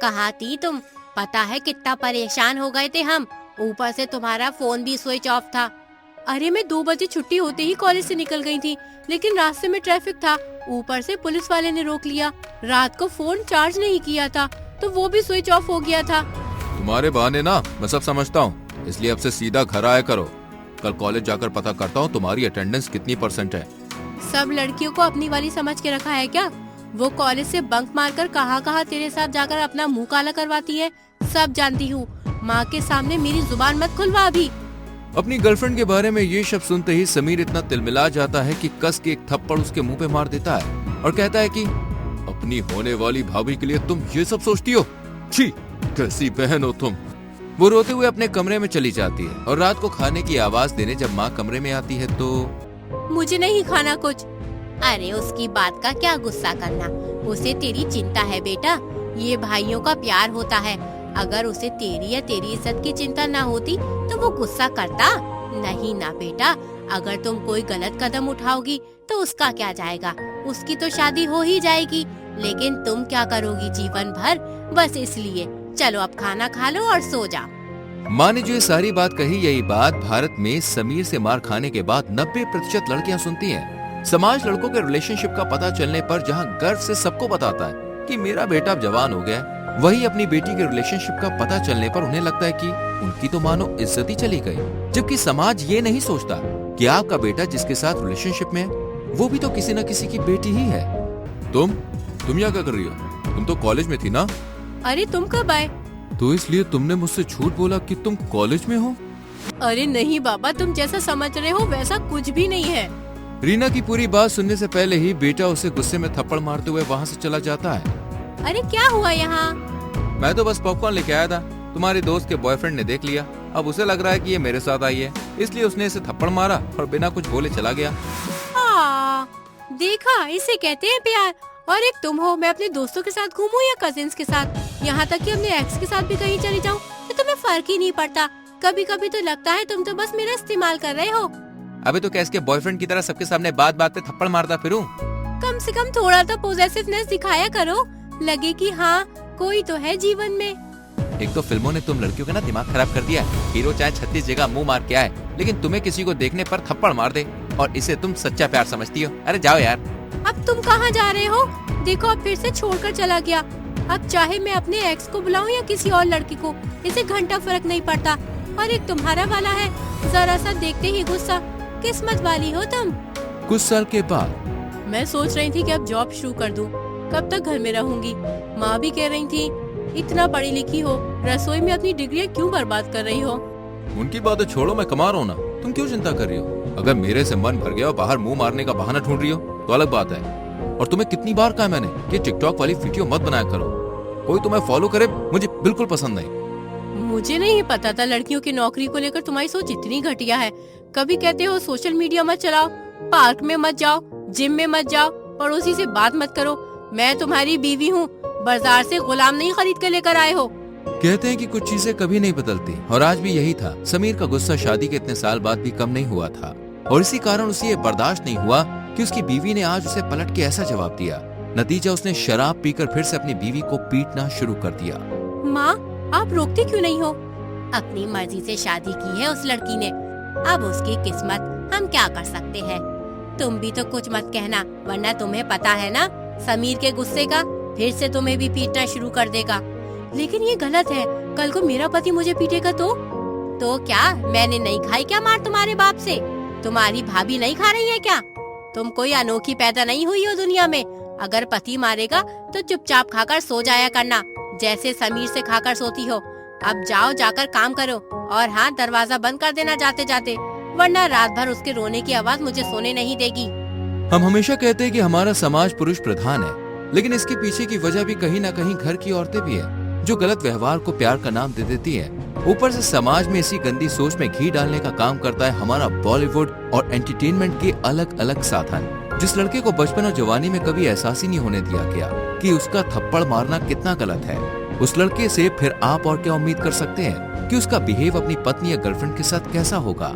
कहाँ थी तुम? पता है कितना परेशान हो गए थे हम, ऊपर से तुम्हारा फोन भी स्विच ऑफ था। अरे मैं 2 बजे छुट्टी होते ही कॉलेज से निकल गई थी, लेकिन रास्ते में ट्रैफिक था, ऊपर से पुलिस वाले ने रोक लिया। रात को फोन चार्ज नहीं किया था तो वो भी स्विच ऑफ हो गया था। तुम्हारे बहाने ना मैं सब समझता हूँ, इसलिए अब से सीधा घर आया करो। कल कॉलेज जाकर पता करता हूँ तुम्हारी अटेंडेंस कितनी % है। सब लड़कियों को अपनी वाली समझ के रखा है क्या? वो कॉलेज से बंक मारकर कहाँ तेरे साथ जाकर अपना मुंह काला करवाती है, सब जानती हूँ। माँ के सामने मेरी जुबान मत खुलवा अभी। अपनी गर्लफ्रेंड के बारे में ये शब्द सुनते ही समीर इतना तिलमिला जाता है कि कस के एक थप्पड़ उसके मुंह पे मार देता है और कहता है कि अपनी होने वाली भाभी के लिए तुम ये सब सोचती हो? छी, कैसी बहन हो तुम। वो रोते हुए अपने कमरे में चली जाती है और रात को खाने की आवाज देने जब माँ कमरे में आती है तो मुझे नहीं खाना कुछ। अरे उसकी बात का क्या गुस्सा करना, उसे तेरी चिंता है बेटा, ये भाइयों का प्यार होता है। अगर उसे तेरी या तेरी इज्जत की चिंता ना होती तो वो गुस्सा करता नहीं ना बेटा। अगर तुम कोई गलत कदम उठाओगी तो उसका क्या जाएगा, उसकी तो शादी हो ही जाएगी, लेकिन तुम क्या करोगी जीवन भर, बस इसलिए चलो अब खाना खा लो और सो जाओ। माँ ने जो ये सारी बात कही, यही बात भारत में समीर से मार खाने के बाद 90% लड़कियां सुनती हैं। समाज लड़कों के रिलेशनशिप का पता चलने पर जहाँ गर्व से सबको बताता है कि मेरा बेटा अब जवान हो गया, वही अपनी बेटी के रिलेशनशिप का पता चलने पर उन्हें लगता है कि उनकी तो मानो इज्जत ही चली गई। जबकि समाज ये नहीं सोचता कि आपका बेटा जिसके साथ रिलेशनशिप में है वो भी तो किसी न किसी की बेटी ही है। तुम यहाँ क्या कर रही हो? तुम तो कॉलेज में थी ना? अरे तुम कब आए? तो इसलिए तुमने मुझसे झूठ बोला कि तुम कॉलेज में हो? अरे नहीं बाबा, तुम जैसा समझ रहे हो वैसा कुछ भी नहीं है। रीना की पूरी बात सुनने से पहले ही बेटा उसे गुस्से में थप्पड़ मारते हुए वहाँ से चला जाता है। अरे क्या हुआ यहाँ? मैं तो बस पॉपकॉर्न लेके आया था, तुम्हारे दोस्त के बॉयफ्रेंड ने देख लिया। अब उसे लग रहा है कि ये मेरे साथ आई है, इसलिए उसने इसे थप्पड़ मारा और बिना कुछ बोले चला गया। देखा, इसे कहते हैं प्यार। और एक तुम हो, मैं अपने दोस्तों के साथ घूमूं या कजिन्स के साथ, यहाँ तक कि अपने एक्स के साथ भी कहीं चली जाऊँ तो तुम्हें फर्क ही नहीं पड़ता। कभी कभी तो लगता है तुम तो बस मेरा इस्तेमाल कर रहे हो। अबे तो कैसे बॉयफ्रेंड की तरह सबके सामने बात बात पे थप्पड़ मारता फिरूं? कम से कम थोड़ा तो पॉजिटिवनेस दिखाया करो, लगे कि हाँ कोई तो है जीवन में। एक तो फिल्मों ने तुम लड़कियों का ना दिमाग खराब कर दिया है। हीरो चाहे 36 जगह मुंह मार के आए, लेकिन तुम्हें किसी को देखने पर थप्पड़ मार दे और इसे तुम सच्चा प्यार समझती हो। अरे जाओ यार। अब तुम कहाँ जा रहे हो? देखो अब फिर से छोड़कर चला गया। अब चाहे मैं अपने एक्स को बुलाऊं या किसी और लड़की को, इसे घंटा फर्क नहीं पड़ता। और एक तुम्हारा वाला है, जरा सा देखते ही गुस्सा। किस्मत वाली हो तुम। कुछ साल के बाद मैं सोच रही थी कि अब जॉब शुरू कर दूं। कब तक घर में रहूंगी? माँ भी कह रही थी इतना पढ़ी लिखी हो, रसोई में अपनी डिग्री क्यों बर्बाद कर रही हो? उनकी बातें छोड़ो, मैं कमा रहा हूँ ना, तुम क्यों चिंता कर रही हो? अगर मेरे से मन भर गया और बाहर मुंह मारने का बहाना ढूंढ रही हो तो अलग बात है। और तुम्हें कितनी बार कहा मैंने कि टिकटॉक वाली वीडियो मत बनाया करो, कोई तुम्हें फॉलो करे मुझे बिल्कुल पसंद नहीं। मुझे नहीं पता था लड़कियों की नौकरी को लेकर तुम्हारी सोच इतनी घटिया है। कभी कहते हो सोशल मीडिया मत चलाओ, पार्क में मत जाओ, जिम में मत जाओ, पड़ोसी से बात मत करो। मैं तुम्हारी बीवी हूँ, बाजार से गुलाम नहीं खरीद कर लेकर आए हो। कहते हैं कि कुछ चीजें कभी नहीं बदलती और आज भी यही था। समीर का गुस्सा शादी के इतने साल बाद भी कम नहीं हुआ था और इसी कारण उसे ये बर्दाश्त नहीं हुआ कि उसकी बीवी ने आज उसे पलट के ऐसा जवाब दिया। नतीजा उसने शराब पीकर फिर से अपनी बीवी को पीटना शुरू कर दिया। माँ, आप रोकते क्यों नहीं हो? अपनी मर्जी से शादी की है उस लड़की ने, अब उसकी किस्मत, हम क्या कर सकते हैं। तुम भी तो कुछ मत कहना, वरना तुम्हें पता है ना समीर के गुस्से का, फिर से तुम्हें भी पीटना शुरू कर देगा। लेकिन ये गलत है, कल को मेरा पति मुझे पीटेगा तो क्या मैंने नहीं खाई क्या मार तुम्हारे बाप से? तुम्हारी भाभी नहीं खा रही है क्या? तुम कोई अनोखी पैदा नहीं हुई हो दुनिया में। अगर पति मारेगा तो चुपचाप खाकर सो जाया करना, जैसे समीर से खाकर सोती हो। अब जाओ, जाकर काम करो और हाँ, दरवाजा बंद कर देना जाते जाते, वरना रात भर उसके रोने की आवाज मुझे सोने नहीं देगी। हम हमेशा कहते हैं कि हमारा समाज पुरुष प्रधान है, लेकिन इसके पीछे की वजह भी कहीं ना कहीं घर की औरतें भी है जो गलत व्यवहार को प्यार का नाम दे देती है। ऊपर से समाज में इसी गंदी सोच में घी डालने का काम करता है हमारा बॉलीवुड और एंटरटेनमेंट के अलग अलग साधन। जिस लड़के को बचपन और जवानी में कभी एहसास ही नहीं होने दिया गया कि उसका थप्पड़ मारना कितना गलत है, उस लड़के से फिर आप और क्या उम्मीद कर सकते हैं कि उसका बिहेव अपनी पत्नी या गर्लफ्रेंड के साथ कैसा होगा।